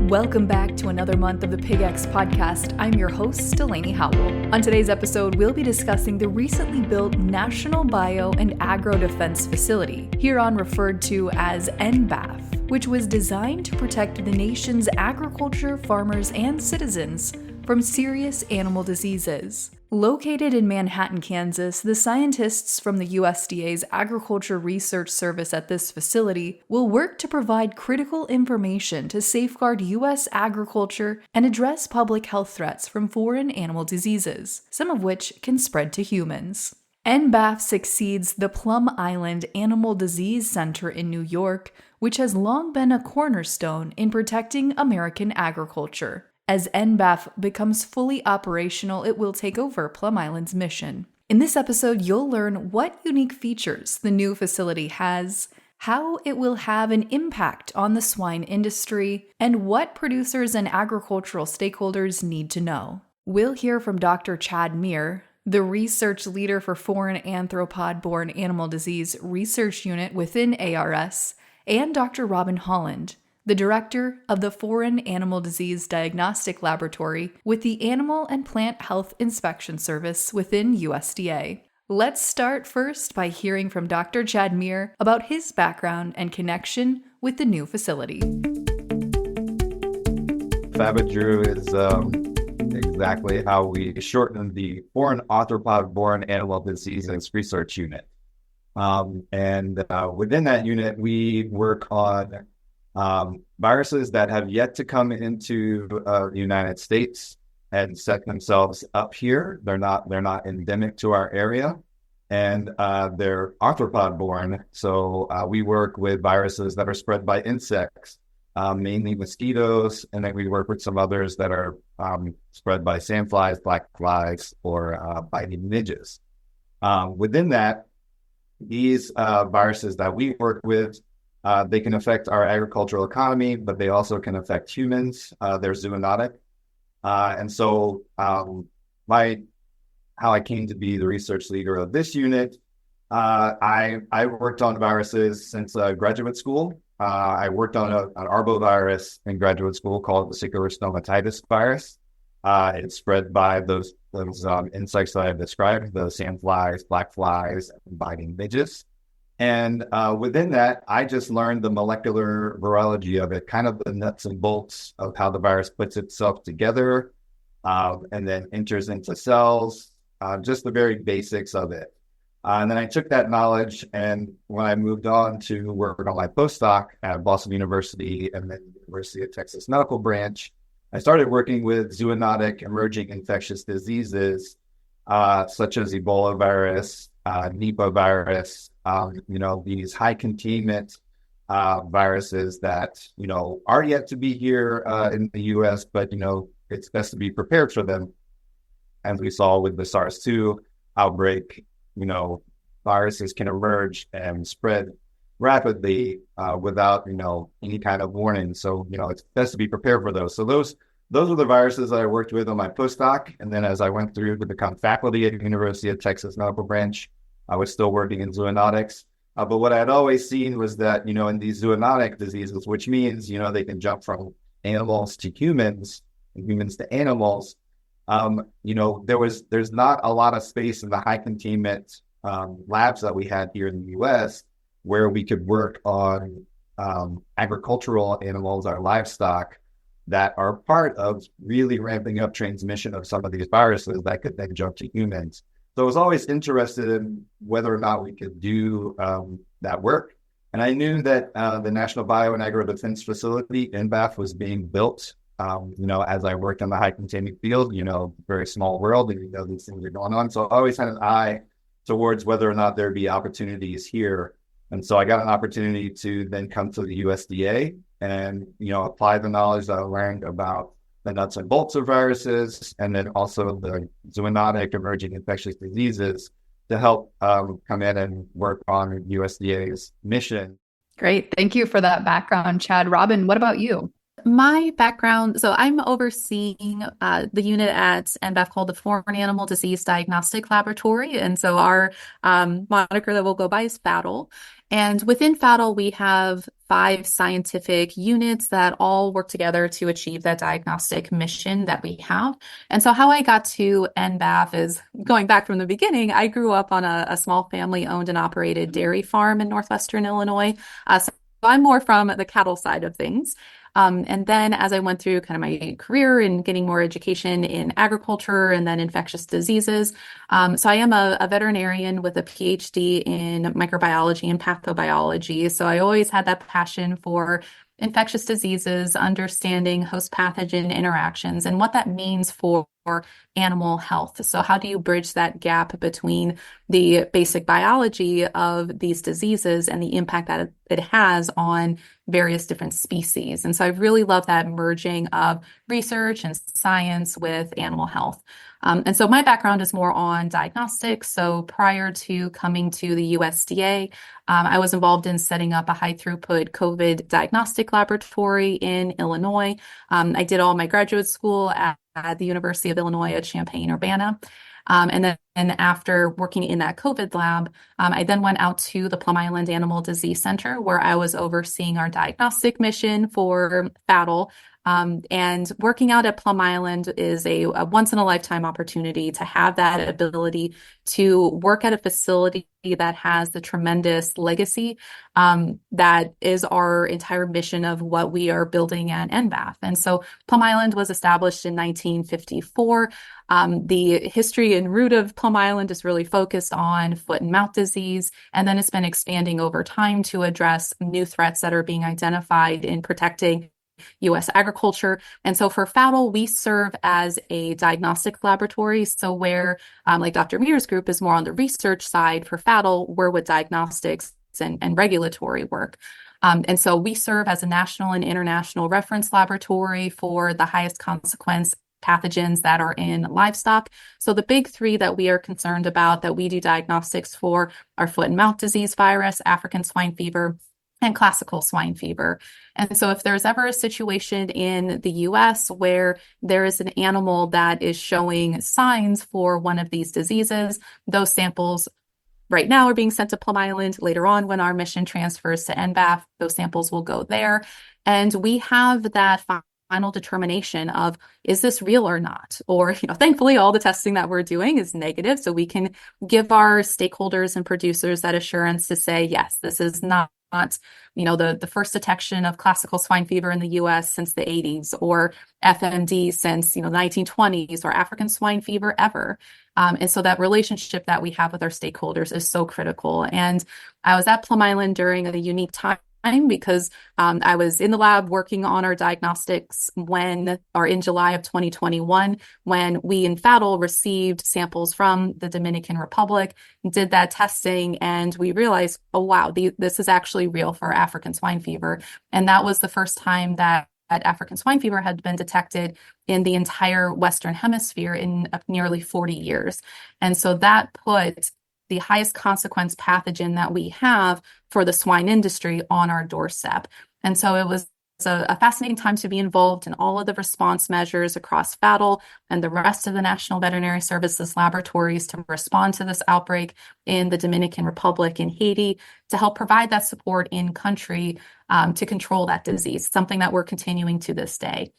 Welcome back to another month of the PigX podcast. I'm your host, Delaney Howell. On today's episode, we'll be discussing the recently built National Bio and Agro-Defense Facility, hereon referred to as NBAF, which was designed to protect the nation's agriculture, farmers, and citizens from serious animal diseases. Located in Manhattan, Kansas, the scientists from the USDA's Agriculture Research Service at this facility will work to provide critical information to safeguard U.S. agriculture and address public health threats from foreign animal diseases, some of which can spread to humans. NBAF succeeds the Plum Island Animal Disease Center in New York, which has long been a cornerstone in protecting American agriculture. As NBAF becomes fully operational, it will take over Plum Island's mission. In this episode, you'll learn what unique features the new facility has, how it will have an impact on the swine industry, and what producers and agricultural stakeholders need to know. We'll hear from Dr. Chad Mire, the research leader for Foreign Arthropod-borne Animal Disease Research Unit within ARS, and Dr. Robin Holland, the director of the Foreign Animal Disease Diagnostic Laboratory with the Animal and Plant Health Inspection Service within USDA. Let's start first by hearing from Dr. Chad Mire about his background and connection with the new facility. FABIDRU is exactly how we shorten the Foreign Arthropod-borne Animal Diseases Research Unit. Within that unit, we work on viruses that have yet to come into the United States and set themselves up here. They're not endemic to our area, and they're arthropod-borne. So we work with viruses that are spread by insects, mainly mosquitoes, and then we work with some others that are spread by sandflies, black flies, or biting midges. Within that, these viruses that we work with, they can affect our agricultural economy, but they also can affect humans. They're zoonotic. How I came to be the research leader of this unit, I worked on viruses since graduate school. I worked on an arbovirus in graduate school called the vesicular stomatitis virus. It's spread by those insects that I've described, the sandflies, black flies, and biting midges. And within that, I just learned the molecular virology of it, kind of the nuts and bolts of how the virus puts itself together and then enters into cells, just the very basics of it. And then I took that knowledge, and when I moved on to work on my postdoc at Boston University and then University of Texas Medical Branch, I started working with zoonotic emerging infectious diseases such as Ebola virus, Nipah virus, these high containment viruses that, are yet to be here in the U.S., but, it's best to be prepared for them. As we saw with the SARS-2 outbreak, viruses can emerge and spread rapidly without, any kind of warning. So, it's best to be prepared for those. So those were the viruses that I worked with on my postdoc. And then as I went through to become faculty at the University of Texas Medical Branch, I was still working in zoonotics. But what I had always seen was that, in these zoonotic diseases, which means, they can jump from animals to humans and humans to animals, there's not a lot of space in the high containment labs that we had here in the U.S. where we could work on agricultural animals, our livestock, that are part of really ramping up transmission of some of these viruses that could then jump to humans. So I was always interested in whether or not we could do that work. And I knew that the National Bio and Agro-Defense Facility, NBAF, was being built, as I worked in the high containment field, very small world, and these things are going on. So I always had an eye towards whether or not there'd be opportunities here. And so I got an opportunity to then come to the USDA and, apply the knowledge that I learned about the nuts and bolts of viruses, and then also the zoonotic emerging infectious diseases to help come in and work on USDA's mission. Great. Thank you for that background, Chad. Robin, what about you? My background, so I'm overseeing the unit at NBAF called the Foreign Animal Disease Diagnostic Laboratory. And so our moniker that we'll go by is FATL. And within FATL, we have 5 scientific units that all work together to achieve that diagnostic mission that we have. And so how I got to NBAF is going back from the beginning. I grew up on a small family-owned and operated dairy farm in northwestern Illinois. So I'm more from the cattle side of things. And then as I went through kind of my career and getting more education in agriculture and then infectious diseases, so I am a veterinarian with a PhD in microbiology and pathobiology. So I always had that passion for infectious diseases, understanding host pathogen interactions and what that means for animal health. So how do you bridge that gap between the basic biology of these diseases and the impact that it has on various different species? And so I really love that merging of research and science with animal health. And so my background is more on diagnostics. So prior to coming to the USDA, I was involved in setting up a high throughput COVID diagnostic laboratory in Illinois. I did all my graduate school at the University of Illinois at Champaign-Urbana. And then after working in that COVID lab, I then went out to the Plum Island Animal Disease Center, where I was overseeing our diagnostic mission for FATL. And working out at Plum Island is a once-in-a-lifetime opportunity to have that ability to work at a facility that has the tremendous legacy that is our entire mission of what we are building at NBAF. And so Plum Island was established in 1954. The history and root of Plum Island is really focused on foot and mouth disease, and then it's been expanding over time to address new threats that are being identified in protecting U.S. agriculture. And so for FATL, we serve as a diagnostic laboratory. So where like Dr. Mire's group is more on the research side, for FATL, we're with diagnostics and regulatory work. And so we serve as a national and international reference laboratory for the highest consequence pathogens that are in livestock. So the big 3 that we are concerned about that we do diagnostics for are foot and mouth disease virus, African swine fever, and classical swine fever. And so if there's ever a situation in the US where there is an animal that is showing signs for one of these diseases, those samples right now are being sent to Plum Island. Later on, when our mission transfers to NBAF, those samples will go there. And we have that final determination of, is this real or not? Or, thankfully, all the testing that we're doing is negative. So we can give our stakeholders and producers that assurance to say, yes, this is not the first detection of classical swine fever in the U.S. since the 80s, or FMD since, the 1920s, or African swine fever ever. And so that relationship that we have with our stakeholders is so critical. And I was at Plum Island during a unique time because I was in the lab working on our diagnostics in July of 2021, when we in FATL received samples from the Dominican Republic, did that testing, and we realized, oh, wow, this is actually real for African swine fever. And that was the first time that African swine fever had been detected in the entire Western Hemisphere in nearly 40 years. And so that put the highest consequence pathogen that we have for the swine industry on our doorstep. And so it was a fascinating time to be involved in all of the response measures across FATL and the rest of the National Veterinary Services laboratories to respond to this outbreak in the Dominican Republic and Haiti, to help provide that support in country to control that disease, something that we're continuing to this day.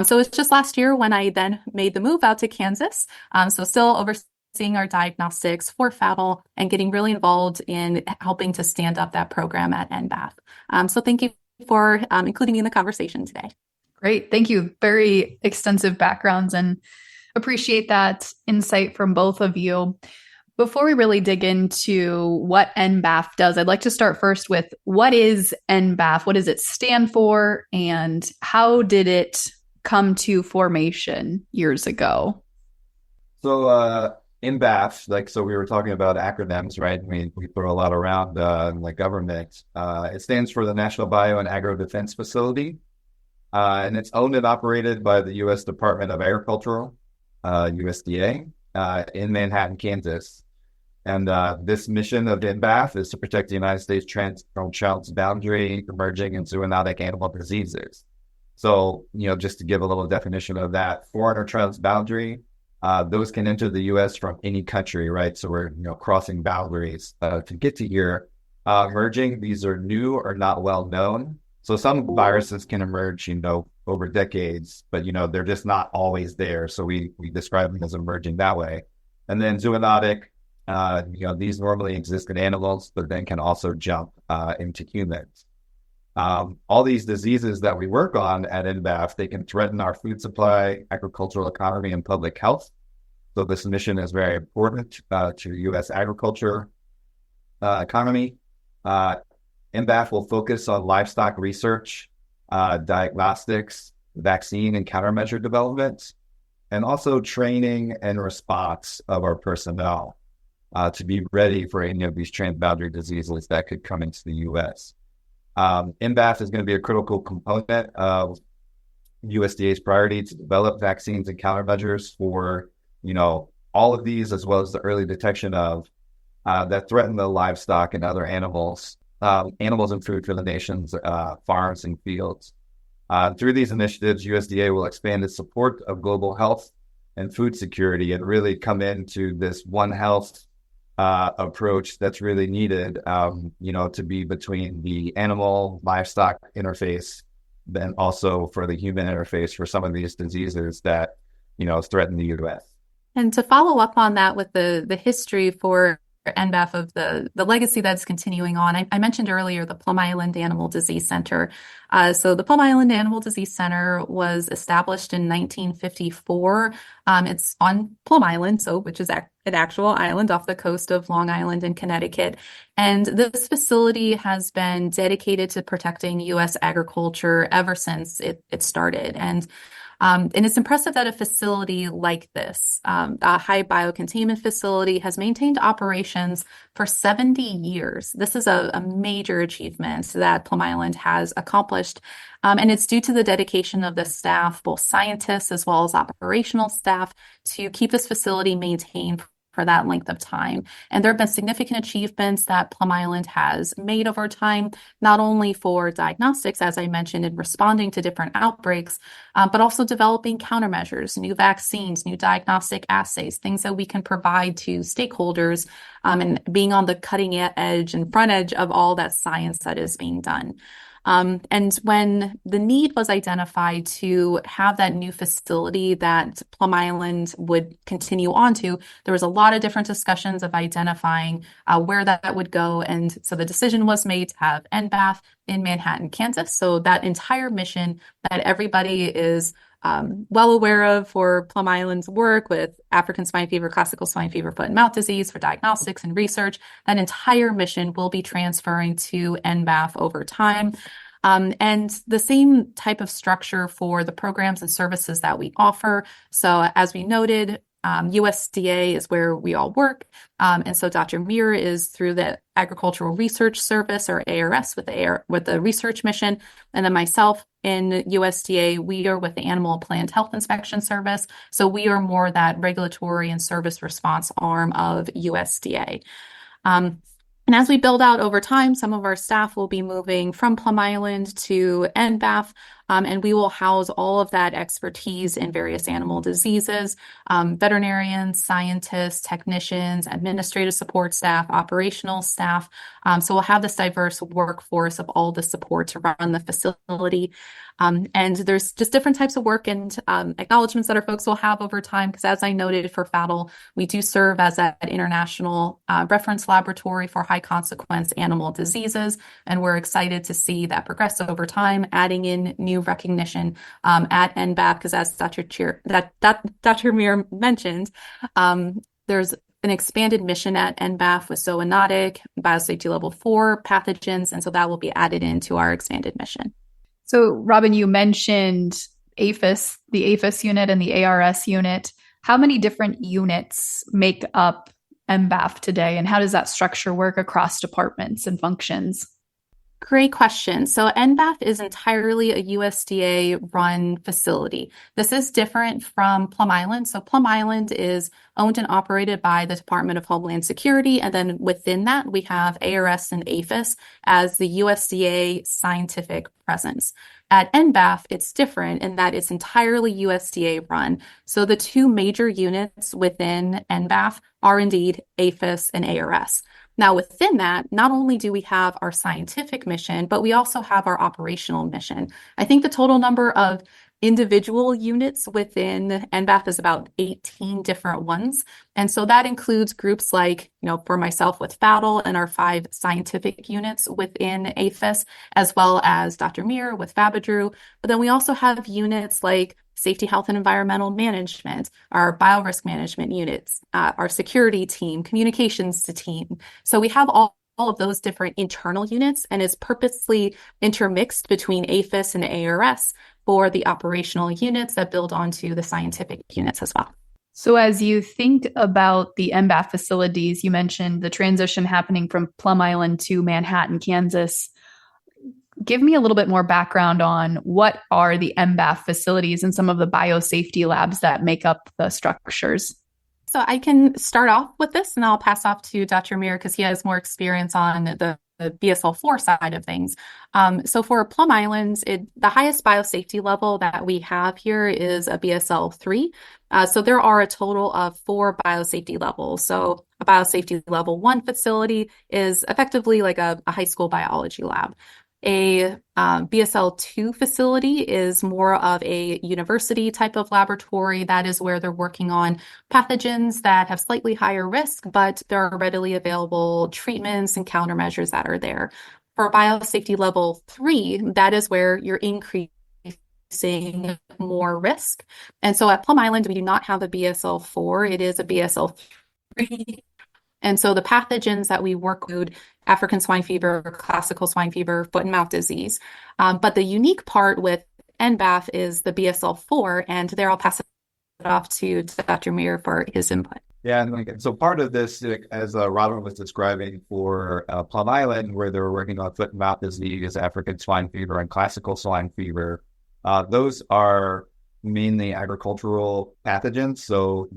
So it's just last year when I then made the move out to Kansas. So still overseeing our diagnostics for FATL and getting really involved in helping to stand up that program at NBAF. So thank you for including me in the conversation today. Great. Thank you. Very extensive backgrounds, and appreciate that insight from both of you. Before we really dig into what NBAF does, I'd like to start first with, what is NBAF? What does it stand for? And how did it come to formation years ago? So NBAF, so we were talking about acronyms, right? We throw a lot around like government. It stands for the National Bio and Agro-Defense Facility. And it's owned and operated by the U.S. Department of Agriculture, USDA, in Manhattan, Kansas. And this mission of NBAF is to protect the United States from child's boundary, emerging and zoonotic animal diseases. So, just to give a little definition of that, foreign or transboundary, those can enter the U.S. from any country, right? So we're, crossing boundaries to get to here. Emerging, these are new or not well known. So some viruses can emerge, over decades, but, they're just not always there. So we describe them as emerging that way. And then zoonotic, these normally exist in animals, but then can also jump into humans. All these diseases that we work on at NBAF, they can threaten our food supply, agricultural economy, and public health. So this mission is very important to U.S. agriculture economy. NBAF will focus on livestock research, diagnostics, vaccine and countermeasure development, and also training and response of our personnel to be ready for any of these transboundary diseases that could come into the U.S. NBAF is going to be a critical component of USDA's priority to develop vaccines and countermeasures for, all of these, as well as the early detection of that threaten the livestock and other animals and food for the nation's farms and fields. Through these initiatives, USDA will expand its support of global health and food security and really come into this One Health approach that's really needed, to be between the animal livestock interface, then also for the human interface for some of these diseases that, threaten the U.S. And to follow up on that with the history for NBAF of the legacy that's continuing on, I mentioned earlier the Plum Island Animal Disease Center. So the Plum Island Animal Disease Center was established in 1954. It's on Plum Island, which is an actual island off the coast of Long Island in Connecticut. And this facility has been dedicated to protecting U.S. agriculture ever since it started. And it's impressive that a facility like this, a high biocontainment facility, has maintained operations for 70 years. This is a major achievement that Plum Island has accomplished. And it's due to the dedication of the staff, both scientists as well as operational staff, to keep this facility maintained for that length of time. And there have been significant achievements that Plum Island has made over time, not only for diagnostics, as I mentioned, in responding to different outbreaks, but also developing countermeasures, new vaccines, new diagnostic assays, things that we can provide to stakeholders, and being on the cutting edge and front edge of all that science that is being done. And when the need was identified to have that new facility that Plum Island would continue on to, there was a lot of different discussions of identifying where that would go. And so the decision was made to have NBAF in Manhattan, Kansas. So that entire mission that everybody is well aware of for Plum Island's work with African swine fever, classical swine fever, foot and mouth disease for diagnostics and research, that entire mission will be transferring to NBAF over time. And the same type of structure for the programs and services that we offer. So as we noted, USDA is where we all work. And so Dr. Mire is through the Agricultural Research Service, or ARS, with the research mission. And then myself in USDA, we are with the Animal and Plant Health Inspection Service. So we are more that regulatory and service response arm of USDA. And as we build out over time, some of our staff will be moving from Plum Island to NBAF, and we will house all of that expertise in various animal diseases, veterinarians, scientists, technicians, administrative support staff, operational staff. So we'll have this diverse workforce of all the support to run the facility. And there's just different types of work and acknowledgments that our folks will have over time, because as I noted for FATL, we do serve as that international reference laboratory for high consequence animal diseases. And we're excited to see that progress over time, adding in new recognition at NBAF, because as Dr. Mire mentioned, there's an expanded mission at NBAF with zoonotic, biosafety level 4 pathogens, and so that will be added into our expanded mission. So, Robin, you mentioned APHIS, the APHIS unit and the ARS unit. How many different units make up NBAF today, and how does that structure work across departments and functions? Great question. So NBAF is entirely a USDA run facility. This is different from Plum Island. So Plum Island is owned and operated by the Department of Homeland Security. And then within that, we have ARS and APHIS as the USDA scientific presence. At NBAF, it's different in that it's entirely USDA run. So the two major units within NBAF are indeed APHIS and ARS. Now, within that, not only do we have our scientific mission, but we also have our operational mission. I think the total number of individual units within NBAF is about 18 different ones. And so that includes groups like, for myself with FADL and our 5 scientific units within APHIS, as well as Dr. Mire with Fabadru. But then we also have units like safety, health, and environmental management, our biorisk management units, our security team, communications team. So we have all of those different internal units, and is purposely intermixed between APHIS and ARS for the operational units that build onto the scientific units as well. So as you think about the NBAF facilities, you mentioned the transition happening from Plum Island to Manhattan, Kansas. Give me a little bit more background on what are the NBAF facilities and some of the biosafety labs that make up the structures. So I can start off with this, and I'll pass off to Dr. Mire because he has more experience on the BSL-4 side of things. So for Plum Island, the highest biosafety level that we have here is a BSL-3. So there are a total of 4 biosafety levels. So a biosafety level 1 facility is effectively like a high school biology lab. A BSL-2 facility is more of a university type of laboratory. That is where they're working on pathogens that have slightly higher risk, but there are readily available treatments and countermeasures that are there. For biosafety level 3, that is where you're increasing more risk. And so at Plum Island, we do not have a BSL-4. It is a BSL-3. And so the pathogens that we work with, African swine fever, classical swine fever, foot and mouth disease. But the unique part with NBAF is the BSL-4, and there I'll pass it off to Dr. Mire for his input. Yeah, and so part of this, as Robert was describing for Plum Island, where they were working on foot and mouth disease, African swine fever, and classical swine fever, those are mainly agricultural pathogens. So,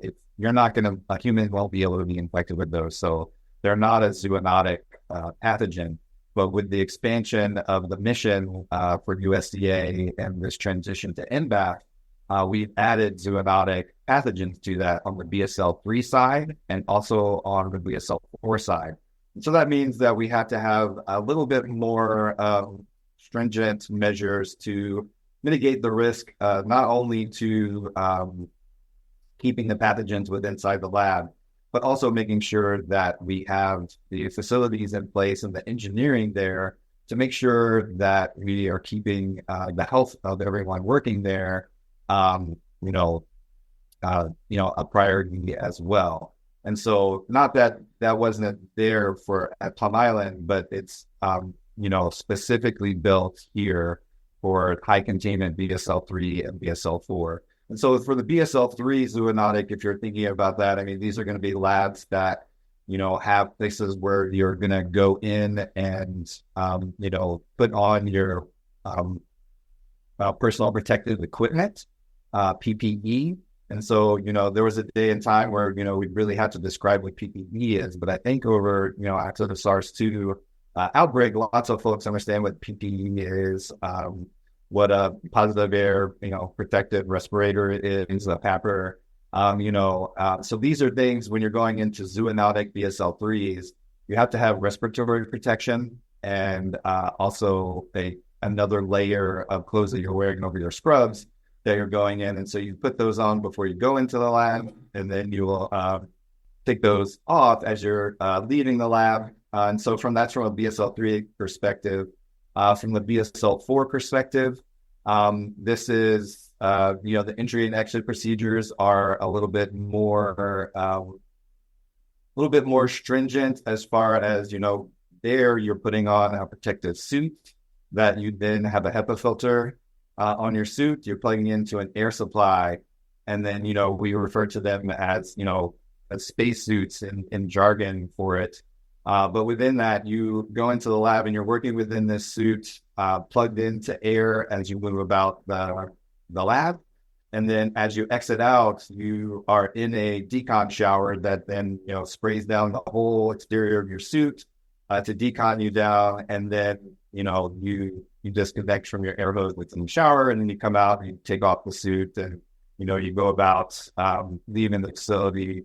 if you're not going to, a human won't be able to be infected with those. So they're not a zoonotic pathogen. But with the expansion of the mission for USDA and this transition to NBAF, we've added zoonotic pathogens to that on the BSL-3 side and also on the BSL-4 side. And so that means that we have to have a little bit more stringent measures to mitigate the risk, not only to keeping the pathogens within inside the lab, but also making sure that we have the facilities in place and the engineering there to make sure that we are keeping the health of everyone working there, a priority as well. And so, not that that wasn't there at Plum Island, but it's specifically built here for high containment BSL-3 and BSL-4. And so for the BSL-3 zoonotic, if you're thinking about that, I mean, these are going to be labs that, have places where you're going to go in and, put on your personal protective equipment, PPE. And so, there was a day and time where, we really had to describe what PPE is. But I think over, after the SARS-2 outbreak, lots of folks understand what PPE is, what a positive air, protective respirator is, a PAPR, so these are things when you're going into zoonotic BSL-3s, you have to have respiratory protection and also another layer of clothes that you're wearing over your scrubs that you're going in. And so you put those on before you go into the lab, and then you will take those off as you're leaving the lab. And so from a BSL-3 perspective. From the BSL-4 perspective, this is, the entry and exit procedures are a little bit more stringent as far as, there you're putting on a protective suit that you then have a HEPA filter on your suit. You're plugging into an air supply, and then, we refer to them as, as space suits in jargon for it. But within that, you go into the lab and you're working within this suit, plugged into air as you move about the lab. And then as you exit out, you are in a decon shower that then, sprays down the whole exterior of your suit to decon you down. And then, you disconnect from your air hose within the shower, and then you come out and you take off the suit, and, you go about leaving the facility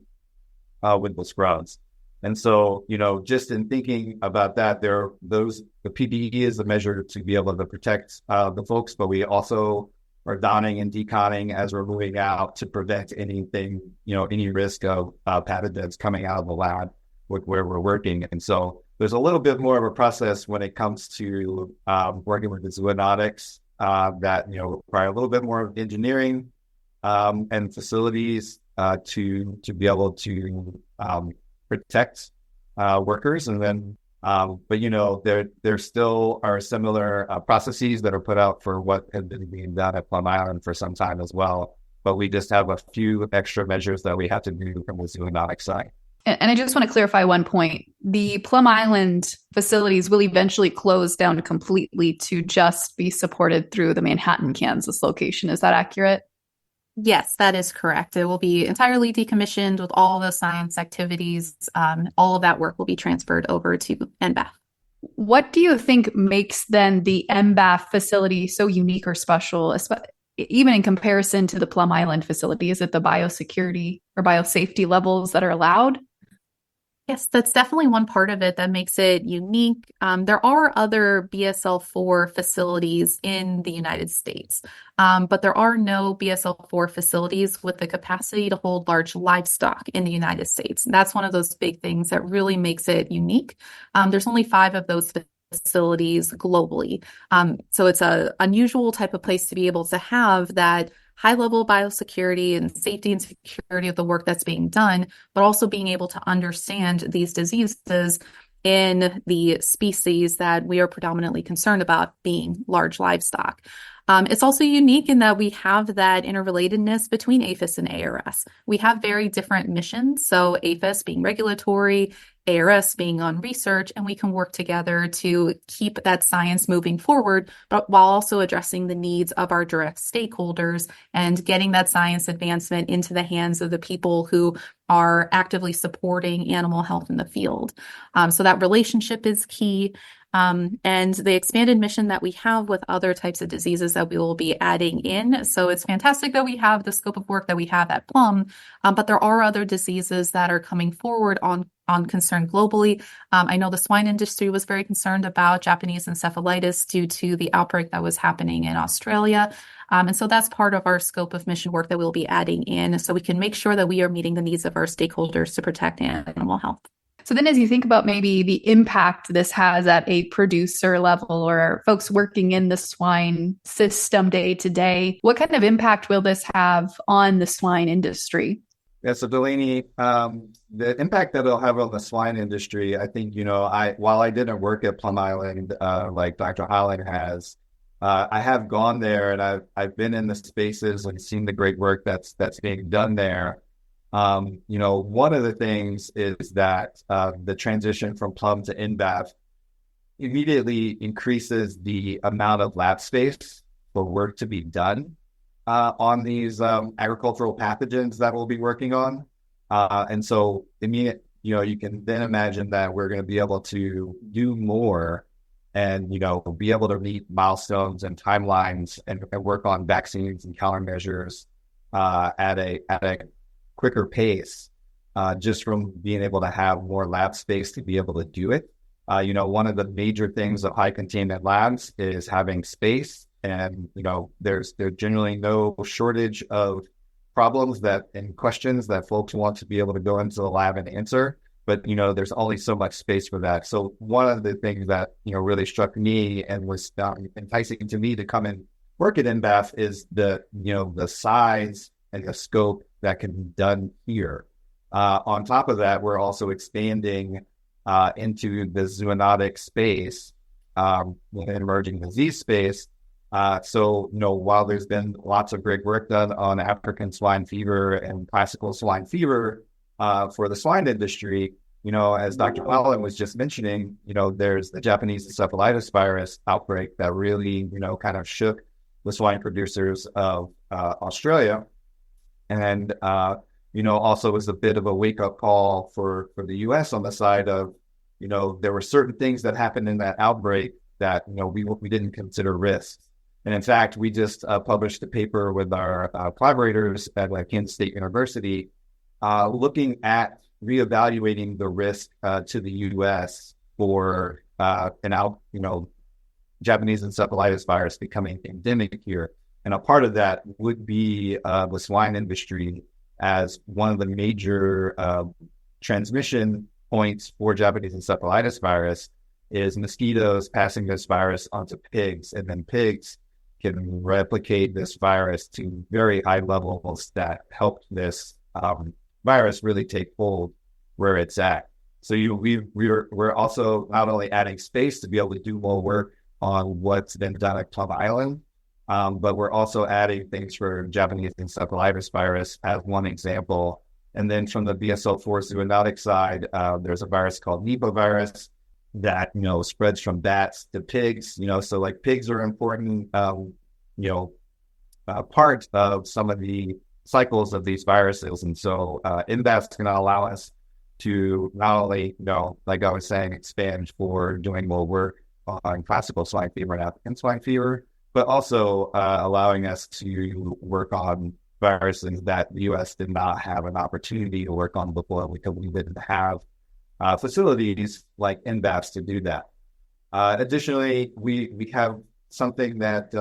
with the scrubs. And so, just in thinking about that, the PPE is a measure to be able to protect the folks, but we also are donning and deconning as we're moving out to prevent anything, any risk of pathogens coming out of the lab where we're working. And so there's a little bit more of a process when it comes to working with the zoonotics that, require a little bit more of engineering and facilities to be able to protect workers. And then, but there still are similar processes that are put out for what has been being done at Plum Island for some time as well. But we just have a few extra measures that we have to do from the zoonotic side. And I just want to clarify one point. The Plum Island facilities will eventually close down completely to just be supported through the Manhattan, Kansas location. Is that accurate? Yes, that is correct. It will be entirely decommissioned with all the science activities. All of that work will be transferred over to NBAF. What do you think makes then the NBAF facility so unique or special, even in comparison to the Plum Island facility? Is it the biosecurity or biosafety levels that are allowed? Yes, that's definitely one part of it that makes it unique. There are other BSL-4 facilities in the United States, but there are no BSL-4 facilities with the capacity to hold large livestock in the United States. And that's one of those big things that really makes it unique. There's only 5 of those facilities globally. So it's an unusual type of place to be able to have that high-level biosecurity and safety and security of the work that's being done, but also being able to understand these diseases in the species that we are predominantly concerned about, being large livestock. It's also unique in that we have that interrelatedness between APHIS and ARS. We have very different missions. So APHIS being regulatory, ARS being on research, and we can work together to keep that science moving forward, but while also addressing the needs of our direct stakeholders and getting that science advancement into the hands of the people who are actively supporting animal health in the field. So that relationship is key. And the expanded mission that we have with other types of diseases that we will be adding in. So it's fantastic that we have the scope of work that we have at Plum, but there are other diseases that are coming forward on concern globally. I know the swine industry was very concerned about Japanese encephalitis due to the outbreak that was happening in Australia. And so that's part of our scope of mission work that we'll be adding in so we can make sure that we are meeting the needs of our stakeholders to protect animal health. So then as you think about maybe the impact this has at a producer level or folks working in the swine system day to day, what kind of impact will this have on the swine industry? Yeah, so Delaney, the impact that it'll have on the swine industry, I think, while I didn't work at Plum Island like Dr. Holland has, I have gone there and I've been in the spaces and seen the great work that's being done there. One of the things is that the transition from Plum to NBAF immediately increases the amount of lab space for work to be done on these agricultural pathogens that we'll be working on. And so you can then imagine that we're going to be able to do more and, be able to meet milestones and timelines and work on vaccines and countermeasures at a quicker pace, just from being able to have more lab space to be able to do it. One of the major things of high containment labs is having space, and there's generally no shortage of problems and questions that folks want to be able to go into the lab and answer. But there's only so much space for that. So one of the things that really struck me and was enticing to me to come and work at NBAF is the size and the scope that can be done here. On top of that, we're also expanding into the zoonotic space, within emerging disease space. So while there's been lots of great work done on African swine fever and classical swine fever for the swine industry, as Dr. Holland was just mentioning, there's the Japanese encephalitis virus outbreak that really, kind of shook the swine producers of Australia. And, also was a bit of a wake-up call for the U.S. on the side of, there were certain things that happened in that outbreak that, we didn't consider risks. And in fact, we just published a paper with our collaborators at Kansas State University looking at reevaluating the risk to the U.S. for Japanese encephalitis virus becoming endemic here. And a part of that would be the swine industry as one of the major transmission points for Japanese encephalitis virus is mosquitoes passing this virus onto pigs, and then pigs can replicate this virus to very high levels that helped this virus really take hold where it's at. So we're also not only adding space to be able to do more work on what's been done at Plum Island, but we're also adding things for Japanese encephalitis virus as one example. And then from the BSL-4 zoonotic side, there's a virus called Nipah virus that, spreads from bats to pigs, so like pigs are important, part of some of the cycles of these viruses. And so NBAF is going to allow us to not only, like I was saying, expand for doing more work on classical swine fever and African swine fever, but also allowing us to work on viruses that the U.S. did not have an opportunity to work on before because we didn't have facilities like NBAFs to do that. Additionally, we have something that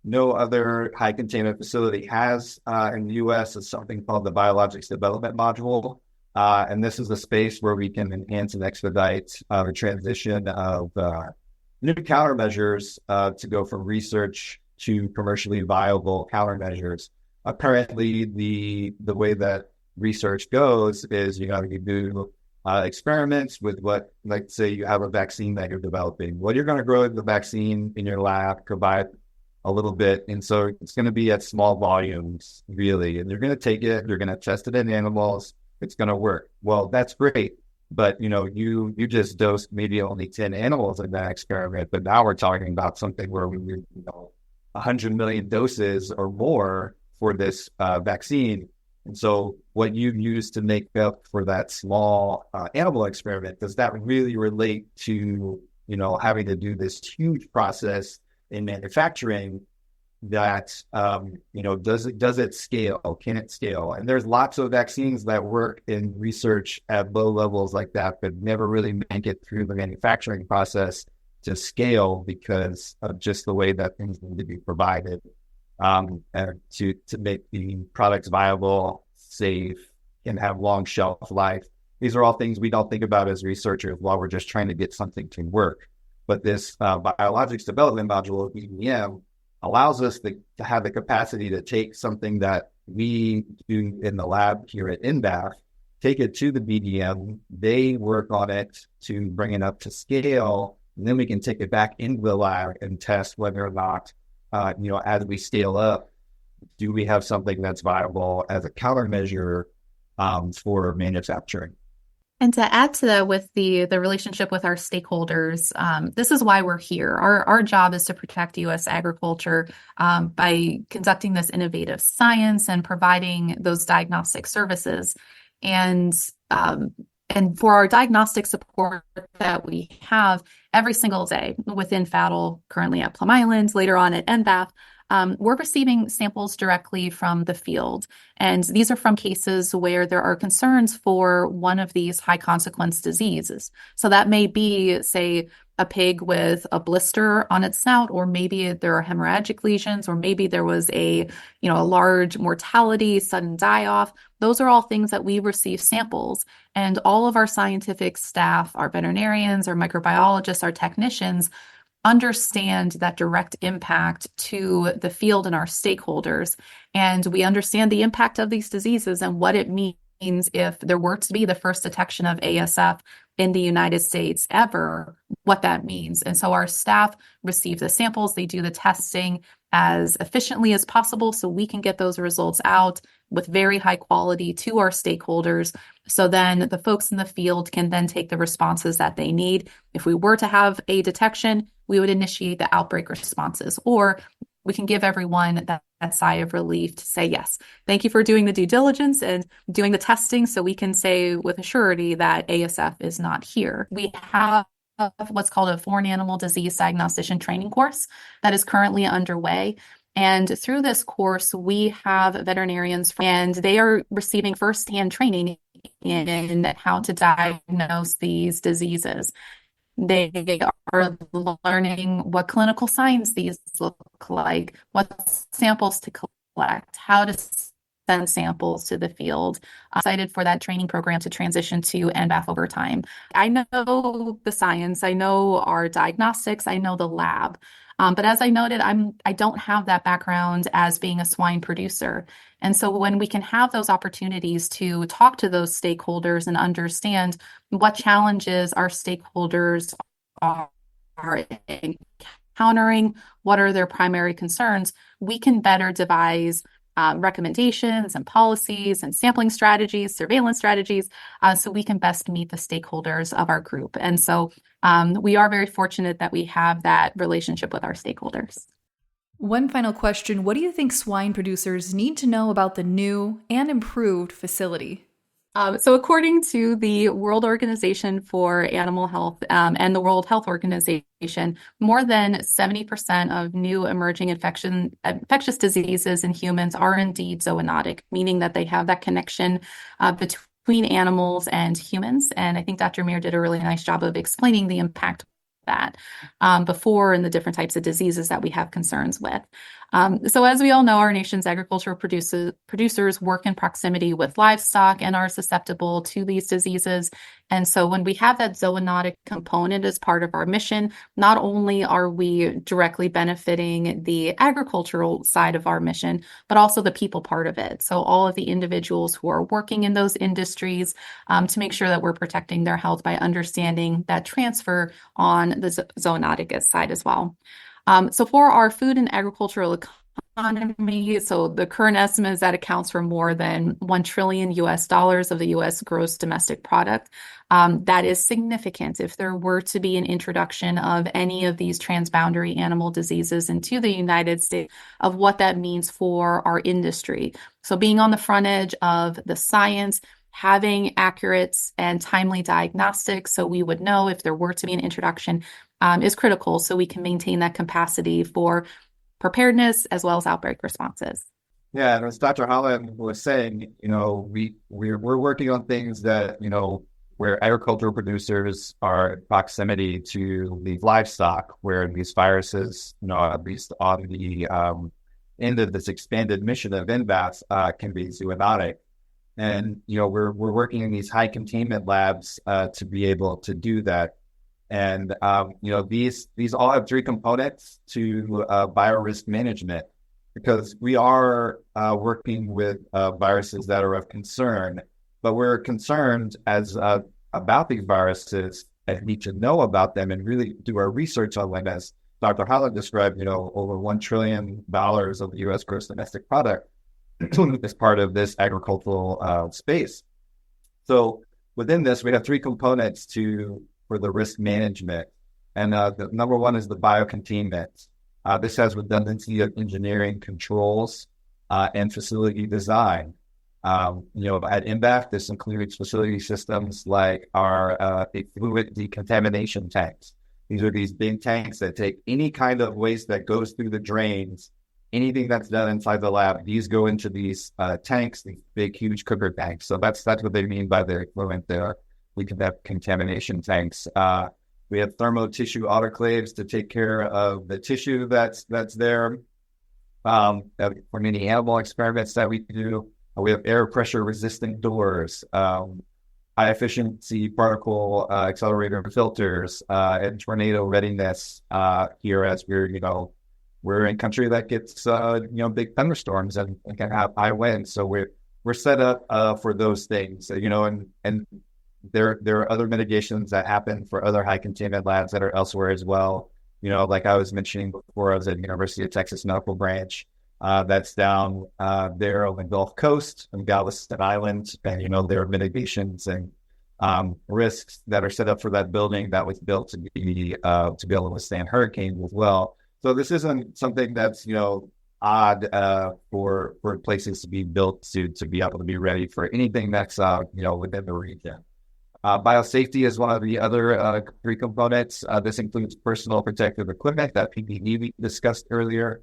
no other high containment facility has in the U.S. is something called the Biologics Development Module. And this is a space where we can enhance and expedite the transition of new countermeasures to go from research to commercially viable countermeasures. Apparently, the way that research goes is, you do experiments with what, like, say you have a vaccine that you're developing. Well, you're going to grow the vaccine in your lab, provide a little bit. And so it's going to be at small volumes, really. And you're going to take it, you're going to test it in animals. It's going to work. Well, that's great. But, you just dosed maybe only 10 animals in that experiment. But now we're talking about something where we need, 100 million doses or more for this vaccine. And so what you use to make up for that small animal experiment, does that really relate to, having to do this huge process in manufacturing that, does it scale? Can it scale? And there's lots of vaccines that work in research at low levels like that, but never really make it through the manufacturing process to scale because of just the way that things need to be provided to make the products viable, safe, and have long shelf life. These are all things we don't think about as researchers while we're just trying to get something to work. But this Biologics Development Module, BDM, allows us to have the capacity to take something that we do in the lab here at NBAF, take it to the BDM, they work on it to bring it up to scale, and then we can take it back into the lab and test whether or not, as we scale up, do we have something that's viable as a countermeasure for manufacturing. And to add to that with the relationship with our stakeholders, this is why we're here. Our job is to protect U.S. agriculture by conducting this innovative science and providing those diagnostic services. And for our diagnostic support that we have every single day within FADL, currently at Plum Island, later on at NBAF, we're receiving samples directly from the field. And these are from cases where there are concerns for one of these high consequence diseases. So that may be, say, a pig with a blister on its snout, or maybe there are hemorrhagic lesions, or maybe there was a large mortality, sudden die-off. Those are all things that we receive samples. And all of our scientific staff, our veterinarians, our microbiologists, our technicians, understand that direct impact to the field and our stakeholders. And we understand the impact of these diseases and what it means if there were to be the first detection of ASF in the United States ever, what that means. And so our staff receive the samples, they do the testing as efficiently as possible so we can get those results out with very high quality to our stakeholders. So then the folks in the field can then take the responses that they need. If we were to have a detection, we would initiate the outbreak responses, or we can give everyone that sigh of relief to say, yes, thank you for doing the due diligence and doing the testing so we can say with a surety that ASF is not here. We have what's called a foreign animal disease diagnostician training course that is currently underway. And through this course, we have veterinarians and they are receiving firsthand training in how to diagnose these diseases. They are learning what clinical signs these look like, what samples to collect, how to send samples to the field. I'm excited for that training program to transition to NBAF over time. I know the science, I know our diagnostics, I know the lab. But as I noted, I don't have that background as being a swine producer. And so when we can have those opportunities to talk to those stakeholders and understand what challenges our stakeholders are encountering, what are their primary concerns, we can better devise recommendations and policies and sampling strategies, surveillance strategies, so we can best meet the stakeholders of our group. And so we are very fortunate that we have that relationship with our stakeholders. One final question. What do you think swine producers need to know about the new and improved facility? So according to the World Organization for Animal Health and the World Health Organization, more than 70% of new emerging infectious diseases in humans are indeed zoonotic, meaning that they have that connection between animals and humans. And I think Dr. Mire did a really nice job of explaining the impact of that before and the different types of diseases that we have concerns with. So as we all know, our nation's agricultural producers work in proximity with livestock and are susceptible to these diseases. And so when we have that zoonotic component as part of our mission, not only are we directly benefiting the agricultural side of our mission, but also the people part of it. So all of the individuals who are working in those industries to make sure that we're protecting their health by understanding that transfer on the zoonotic side as well. So for our food and agricultural economy, so the current estimate is that accounts for more than $1 trillion of the U.S. gross domestic product. That is significant. If there were to be an introduction of any of these transboundary animal diseases into the United States, of what that means for our industry. So being on the front edge of the science, having accurate and timely diagnostics so we would know if there were to be an introduction is critical so we can maintain that capacity for preparedness as well as outbreak responses. Yeah, and as Dr. Holland was saying, we're working on things that, where agricultural producers are in proximity to the livestock, where these viruses, at least on the end of this expanded mission of NBAF, can be zoonotic. And, we're working in these high containment labs to be able to do that. And, these all have three components to biorisk management, because we are working with viruses that are of concern, but we're concerned about these viruses and need to know about them and really do our research on them. As Dr. Holland described, over $1 trillion of the U.S. gross domestic product as part of this agricultural space. So within this, we have three components for the risk management. And the number one is the biocontainment. This has redundancy of engineering controls and facility design. At NBAF, this includes facility systems like our fluid decontamination tanks. These are these big tanks that take any kind of waste that goes through the drains, anything that's done inside the lab. These go into these tanks, these big, huge cooker tanks. So that's what they mean by the equivalent there. We can have contamination tanks. We have thermo-tissue autoclaves to take care of the tissue that's there. For many animal experiments that we do, we have air pressure resistant doors, high efficiency particle accelerator filters, and tornado readiness here as we're in a country that gets big thunderstorms and can have high winds. So we're set up for those things, and there are other mitigations that happen for other high containment labs that are elsewhere as well. Like I was mentioning before, I was at University of Texas Medical Branch. That's down there on the Gulf Coast in Galveston Island. And, there are mitigations and risks that are set up for that building that was built to be able to withstand hurricanes as well. So this isn't something that's, odd for places to be built to be able to be ready for anything that's, within the region. Biosafety is one of the other three components. This includes personal protective equipment, that PPE we discussed earlier,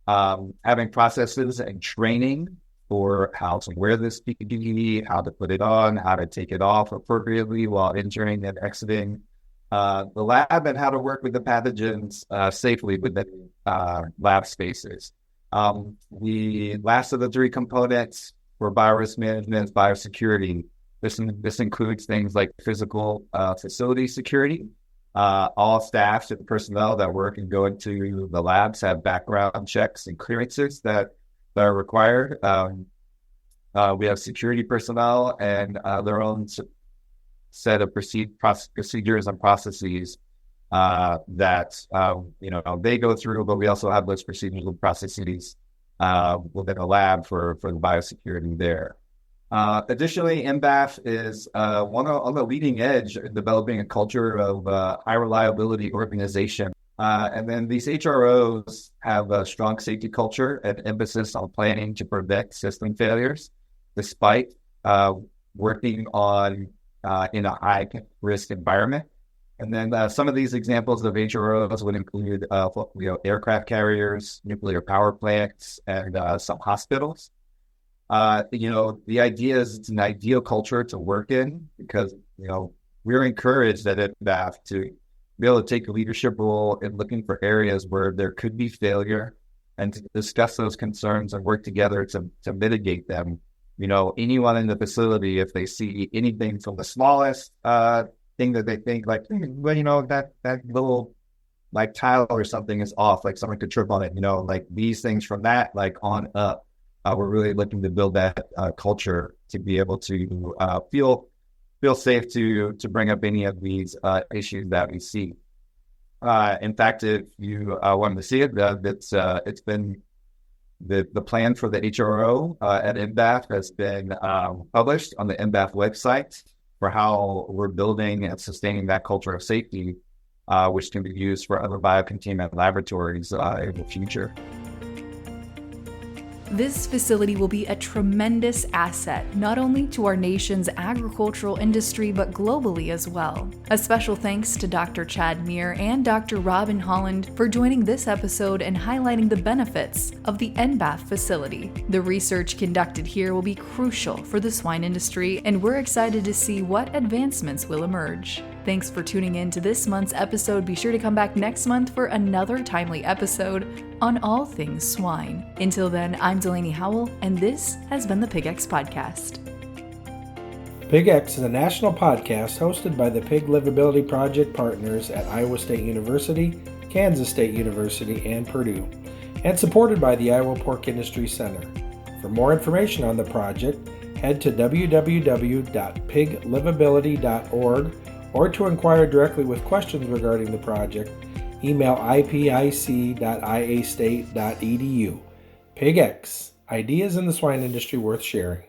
having processes and training for how to wear this PPE, how to put it on, how to take it off appropriately while entering and exiting the lab, and how to work with the pathogens safely within lab spaces. The last of the three components for biorisk management is biosecurity. This includes things like physical facility security. All staff and personnel that work and go into the labs have background checks and clearances that are required. We have security personnel and their own set of procedures and processes that they go through, but we also have those procedures and processes within a lab for the biosecurity there. Additionally, NBAF is on the leading edge in developing a culture of high reliability organization. And then these HROs have a strong safety culture and emphasis on planning to prevent system failures, despite working on in a high risk environment. And then some of these examples of HROs would include aircraft carriers, nuclear power plants, and some hospitals. The idea is it's an ideal culture to work in because, we're encouraged at NBAF to be able to take a leadership role in looking for areas where there could be failure and to discuss those concerns and work together to mitigate them. Anyone in the facility, if they see anything from the smallest thing that they think like, that little like tile or something is off, like someone could trip on it, like these things from that, like on up. We're really looking to build that culture to be able to feel safe to bring up any of these issues that we see. In fact, if you wanted to see it, it's been the plan for the HRO at NBAF has been published on the NBAF website for how we're building and sustaining that culture of safety, which can be used for other biocontainment laboratories in the future. This facility will be a tremendous asset, not only to our nation's agricultural industry, but globally as well. A special thanks to Dr. Chad Mire and Dr. Robin Holland for joining this episode and highlighting the benefits of the NBAF facility. The research conducted here will be crucial for the swine industry, and we're excited to see what advancements will emerge. Thanks for tuning in to this month's episode. Be sure to come back next month for another timely episode on all things swine. Until then, I'm Delaney Howell, and this has been the PigX Podcast. PigX is a national podcast hosted by the Pig Livability Project partners at Iowa State University, Kansas State University, and Purdue, and supported by the Iowa Pork Industry Center. For more information on the project, head to www.piglivability.org, or to inquire directly with questions regarding the project, email ipic.iastate.edu. PigX, ideas in the swine industry worth sharing.